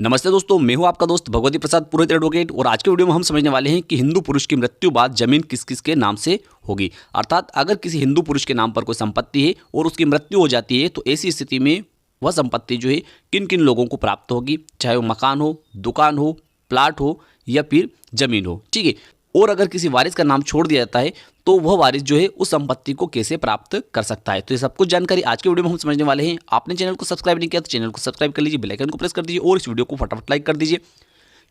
नमस्ते दोस्तों, मैं हूं आपका दोस्त भगवती प्रसाद पुरोहित एडवोकेट। और आज के वीडियो में हम समझने वाले हैं कि हिंदू पुरुष की मृत्यु बाद जमीन किस किस के नाम से होगी। अर्थात अगर किसी हिंदू पुरुष के नाम पर कोई संपत्ति है और उसकी मृत्यु हो जाती है तो ऐसी स्थिति में वह संपत्ति जो है किन किन लोगों को प्राप्त होगी, चाहे वो मकान हो, दुकान हो, प्लाट हो या फिर जमीन हो। ठीक है। और अगर किसी वारिस का नाम छोड़ दिया जाता है तो वह वारिस जो है उस संपत्ति को कैसे प्राप्त कर सकता है। तो ये सब कुछ जानकारी आज के वीडियो में हम समझने वाले हैं। आपने चैनल को सब्सक्राइब नहीं किया तो चैनल को सब्सक्राइब कर लीजिए, बेल आइकन को प्रेस कर दीजिए और इस वीडियो को फटाफट लाइक कर दीजिए,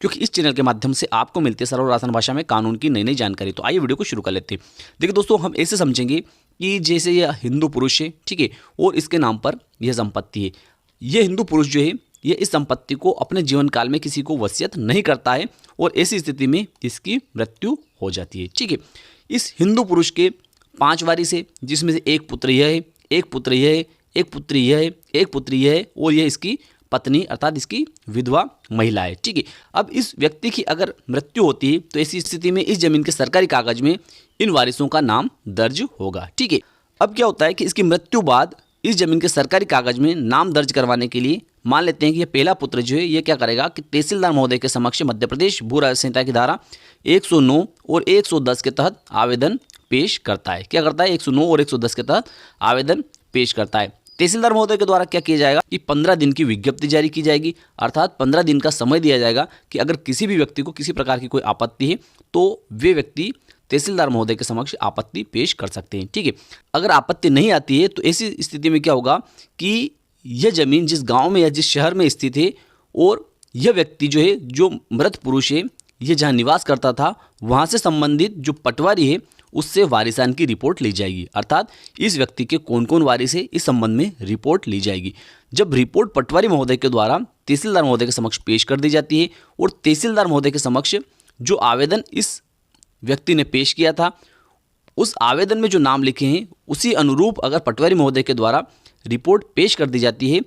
क्योंकि इस चैनल के माध्यम से आपको मिलती है सरल और आसान भाषा में कानून की नई नई जानकारी। तो आइए वीडियो को शुरू कर लेते हैं। देखिए दोस्तों, हम ऐसे समझेंगे कि जैसे यह हिंदू पुरुष है, ठीक है, और इसके नाम पर यह संपत्ति है। यह हिंदू पुरुष जो है ये इस संपत्ति को अपने जीवन काल में किसी को वसीयत नहीं करता है और ऐसी स्थिति में इसकी मृत्यु हो जाती है। ठीक है। इस हिंदू पुरुष के 5 वारिस है, जिसमें से एक पुत्र यह है, एक पुत्र यह है, एक पुत्री यह है, एक पुत्री यह है और यह इसकी पत्नी अर्थात इसकी विधवा महिला है। ठीक है। अब इस व्यक्ति की अगर मृत्यु होती है तो ऐसी स्थिति में इस जमीन के सरकारी कागज में इन वारिसों का नाम दर्ज होगा। ठीक है। अब क्या होता है कि इसकी मृत्यु बाद इस जमीन के सरकारी कागज में नाम दर्ज करवाने के लिए मान लेते हैं कि यह पहला पुत्र जो है ये क्या करेगा कि तहसीलदार महोदय के समक्ष मध्य प्रदेश भू राजस्व संहिता की धारा 109 और 110 के तहत आवेदन पेश करता है। क्या करता है? 109 और 110 के तहत आवेदन पेश करता है। तहसीलदार महोदय के द्वारा क्या किया जाएगा कि 15 दिन की विज्ञप्ति जारी की जाएगी, अर्थात 15 दिन का समय दिया जाएगा कि अगर किसी भी व्यक्ति को किसी प्रकार की कोई आपत्ति है तो वे व्यक्ति तहसीलदार महोदय के समक्ष आपत्ति पेश कर सकते हैं। ठीक है। अगर आपत्ति नहीं आती है तो ऐसी स्थिति में क्या होगा कि यह जमीन जिस गांव में या जिस शहर में स्थित है और यह व्यक्ति जो है, जो मृत पुरुष है, यह जहां निवास करता था वहां से संबंधित जो पटवारी है उससे वारिसान की रिपोर्ट ली जाएगी। अर्थात इस व्यक्ति के कौन कौन वारिस है इस संबंध में रिपोर्ट ली जाएगी। जब रिपोर्ट पटवारी महोदय के द्वारा तहसीलदार महोदय के समक्ष पेश कर दी जाती है और तहसीलदार महोदय के समक्ष जो आवेदन इस व्यक्ति ने पेश किया था उस आवेदन में जो नाम लिखे हैं उसी अनुरूप अगर पटवारी महोदय के द्वारा रिपोर्ट पेश कर दी जाती है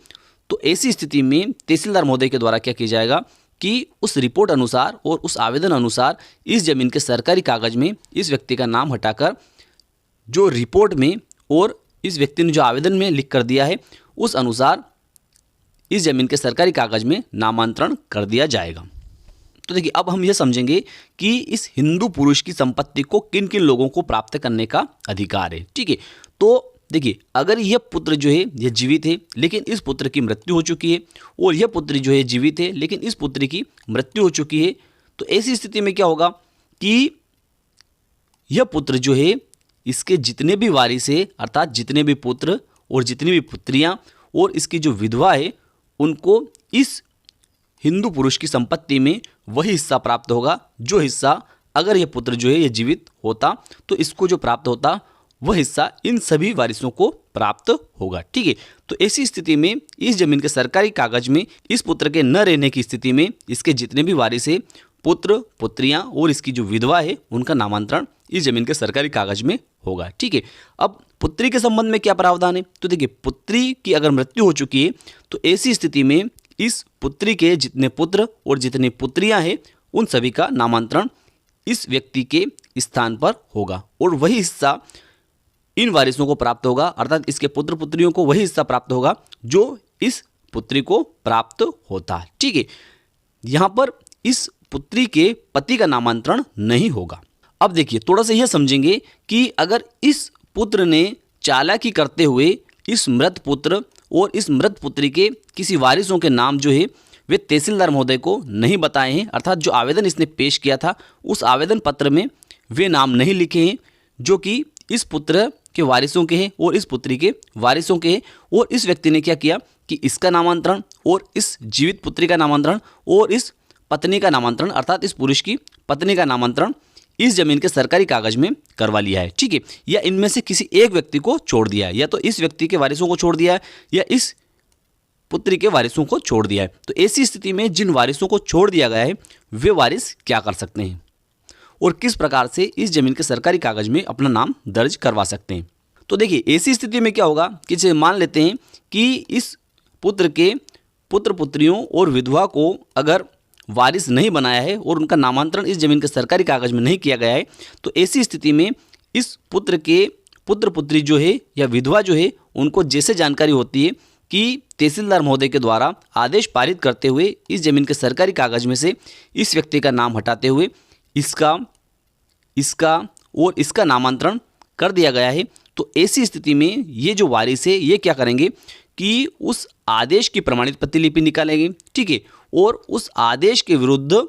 तो ऐसी स्थिति में तहसीलदार महोदय के द्वारा क्या किया जाएगा कि उस रिपोर्ट अनुसार और उस आवेदन अनुसार इस जमीन के सरकारी कागज में इस व्यक्ति का नाम हटाकर जो रिपोर्ट में और इस व्यक्ति ने जो आवेदन में लिख कर दिया है उस अनुसार इस जमीन के सरकारी कागज में नामांतरण कर दिया जाएगा। तो देखिए, अब हम यह समझेंगे कि इस हिंदू पुरुष की संपत्ति को किन किन लोगों को प्राप्त करने का अधिकार है। ठीक है। तो देखिए, अगर यह पुत्र जो है यह जीवित है लेकिन इस पुत्र की मृत्यु हो चुकी है और यह पुत्री जो है जीवित है लेकिन इस पुत्री की मृत्यु हो चुकी है, तो ऐसी स्थिति में क्या होगा कि यह पुत्र जो है इसके जितने भी वारिस है, अर्थात जितने भी पुत्र और जितनी भी पुत्रियां और इसकी जो विधवा है, उनको इस हिंदू पुरुष की संपत्ति में वही हिस्सा प्राप्त होगा जो हिस्सा अगर यह पुत्र जो है यह जीवित होता तो इसको जो प्राप्त होता वह हिस्सा इन सभी वारिसों को प्राप्त होगा। ठीक है। तो ऐसी स्थिति में इस जमीन के सरकारी कागज में इस पुत्र के न रहने की स्थिति में इसके जितने भी वारिस है, पुत्र, पुत्रियां और इसकी जो विधवा है, उनका नामांतरण इस जमीन के सरकारी कागज में होगा। ठीक है। अब पुत्री के संबंध में क्या प्रावधान है? तो देखिए, पुत्री की अगर मृत्यु हो चुकी है तो ऐसी स्थिति में इस पुत्री के जितने पुत्र और जितनी पुत्रियां हैं उन सभी का नामांतरण इस व्यक्ति के स्थान पर होगा और वही हिस्सा इन वारिसों को प्राप्त होगा, अर्थात इसके पुत्र पुत्रियों को वही हिस्सा प्राप्त होगा जो इस पुत्री को प्राप्त होता है। ठीक है। यहां पर इस पुत्री के पति का नामांतरण नहीं होगा। अब देखिए, थोड़ा सा यह समझेंगे कि अगर इस पुत्र ने चालाकी करते हुए इस मृत पुत्र और इस मृत पुत्री के किसी वारिसों के नाम जो है वे तहसीलदार महोदय को नहीं बताए हैं, अर्थात जो आवेदन इसने पेश किया था उस आवेदन पत्र में वे नाम नहीं लिखे हैं जो कि इस पुत्र के वारिसों के हैं और इस पुत्री के वारिसों के हैं, और इस व्यक्ति ने क्या किया कि इसका नामांतरण और इस जीवित पुत्री का नामांतरण और इस पत्नी का नामांतरण अर्थात इस पुरुष की पत्नी का नामांतरण इस जमीन के सरकारी कागज में करवा लिया है। ठीक है। या इनमें से किसी एक व्यक्ति को छोड़ दिया है, या तो इस व्यक्ति के वारिसों को छोड़ दिया है या इस पुत्री के वारिसों को छोड़ दिया है। तो ऐसी स्थिति में जिन वारिसों को छोड़ दिया गया है वे वारिस क्या कर सकते हैं और किस प्रकार से इस जमीन के सरकारी कागज में अपना नाम दर्ज करवा सकते हैं। तो देखिए, ऐसी स्थिति में क्या होगा कि जैसे मान लेते हैं कि इस पुत्र के पुत्र पुत्रियों और विधवा को अगर वारिस नहीं बनाया है और उनका नामांतरण इस जमीन के सरकारी कागज में नहीं किया गया है, तो ऐसी स्थिति में इस पुत्र के पुत्र पुत्री जो है या विधवा जो है उनको जैसे जानकारी होती है कि तहसीलदार महोदय के द्वारा आदेश पारित करते हुए इस जमीन के सरकारी कागज में से इस व्यक्ति का नाम हटाते हुए इसका और इसका नामांतरण कर दिया गया है, तो ऐसी स्थिति में ये जो वारिस है ये क्या करेंगे कि उस आदेश की प्रमाणित प्रतिलिपि निकालेंगे, ठीक है। और उस आदेश के विरुद्ध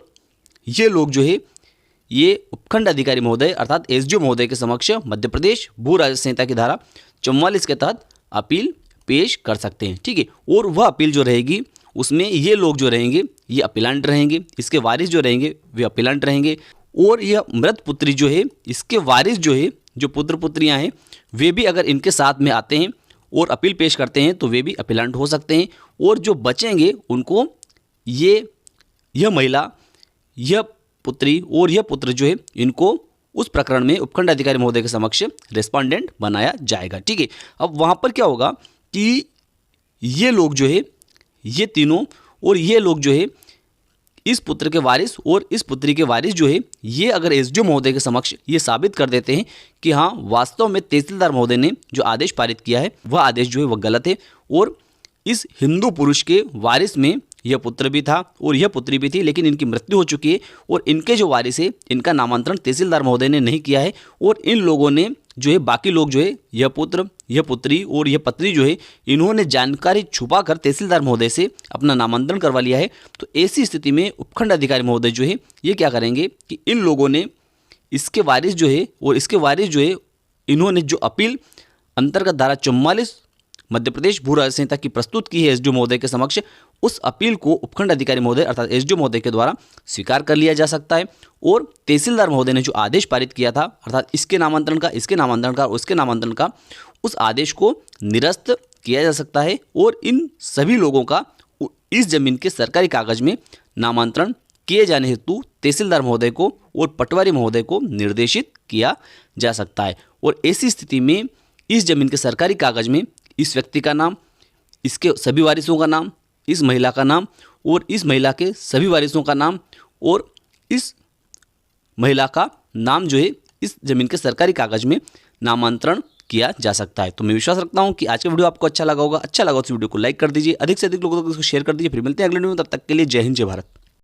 ये लोग जो है ये उपखंड अधिकारी महोदय अर्थात एसडीओ महोदय के समक्ष मध्य प्रदेश भू राजस्व संहिता की धारा 44 के तहत अपील पेश कर सकते हैं, ठीक है। और वह अपील जो रहेगी उसमें ये लोग जो रहेंगे ये अपीलांट रहेंगे, इसके वारिस जो रहेंगे वे अपीलांट रहेंगे। और यह मृत पुत्री जो है इसके वारिस जो है जो पुत्र पुत्रियां हैं वे भी अगर इनके साथ में आते हैं और अपील पेश करते हैं तो वे भी अपीलांट हो सकते हैं। और जो बचेंगे उनको यह महिला, यह पुत्री और यह पुत्र जो है इनको उस प्रकरण में उपखंड अधिकारी महोदय के समक्ष रेस्पोंडेंट बनाया जाएगा, ठीक है। अब वहाँ पर क्या होगा कि ये लोग जो है ये तीनों और ये लोग जो है इस पुत्र के वारिस और इस पुत्री के वारिस जो है ये अगर एसडीओ महोदय के समक्ष ये साबित कर देते हैं कि हाँ वास्तव में तहसीलदार महोदय ने जो आदेश पारित किया है वह आदेश जो है वह गलत है और इस हिंदू पुरुष के वारिस में यह पुत्र भी था और यह पुत्री भी थी, लेकिन इनकी मृत्यु हो चुकी है और इनके जो वारिस है इनका नामांतरण तहसीलदार महोदय ने नहीं किया है और इन लोगों ने जो है बाकी लोग जो है यह पुत्र, यह पुत्री और यह पत्नी जो है इन्होंने जानकारी छुपाकर तहसीलदार महोदय से अपना नामांतरण करवा लिया है। तो ऐसी स्थिति में उपखंड अधिकारी महोदय जो है ये क्या करेंगे कि इन लोगों ने इसके वारिस जो है और इसके वारिस जो है इन्होंने जो अपील अंतर्गत धारा 44 मध्य प्रदेश भू राजस्व संहिता की प्रस्तुत की है एसडीओ महोदय के समक्ष, उस अपील को उपखंड अधिकारी महोदय अर्थात एसडीओ महोदय के द्वारा स्वीकार कर लिया जा सकता है। और तहसीलदार महोदय ने जो आदेश पारित किया था अर्थात इसके नामांतरण का, इसके नामांतरण का, उसके नामांतरण का, उस आदेश को निरस्त किया जा सकता है और इन सभी लोगों का इस जमीन के सरकारी कागज में नामांतरण किए जाने हेतु तहसीलदार महोदय को और पटवारी महोदय को निर्देशित किया जा सकता है। और ऐसी स्थिति में इस जमीन के सरकारी कागज में इस व्यक्ति का नाम, इसके सभी वारिसों का नाम, इस महिला का नाम और इस महिला के सभी वारिसों का नाम और इस महिला का नाम जो है इस जमीन के सरकारी कागज में नामांतरण किया जा सकता है। तो मैं विश्वास रखता हूं कि आज का वीडियो आपको अच्छा लगा होगा। अच्छा लगा तो वीडियो को लाइक कर दीजिए, अधिक से अधिक लोगों तक इसको शेयर कर दीजिए। फिर मिलते हैं अगले वीडियो में, तब तक के लिए जय हिंद जय भारत।